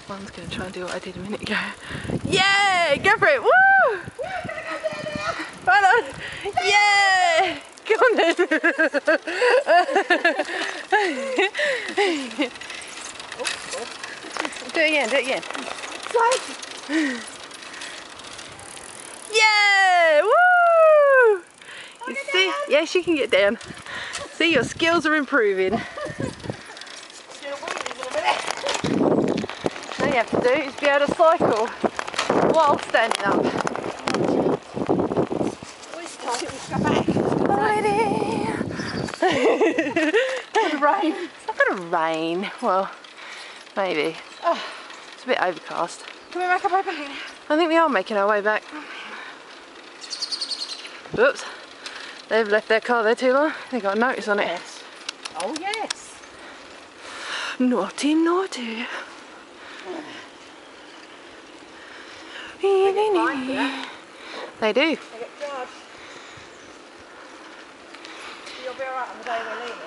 One's going to try and do what I did a minute ago. Yeah! Go for it! Woo! Right on! Yeah! Come on then! Do it again, do it again. Yeah! Woo! You see? Yes, you can get down. See, your skills are improving. All you have to do is be able to cycle while standing up. It's rain. It's not going to rain. Well, maybe. It's a bit overcast. Can we make our way back? I think we are making our way back. Oops. They've left their car there too long. They got a notice on it. Yes. Oh yes. Naughty, naughty. They do. They get charged. You'll be alright on the day we're leaving.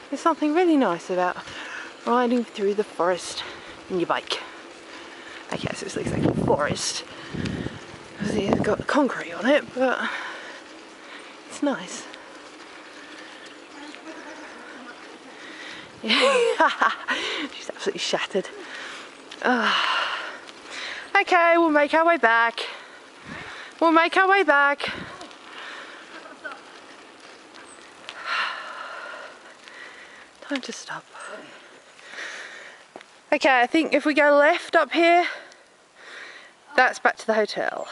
There's something really nice about riding through the forest in your bike. I guess it looks like a forest. It's got concrete on it, but it's nice. She's absolutely shattered. Okay, we'll make our way back. We'll make our way back. Time to stop. Okay, I think if we go left up here, that's back to the hotel.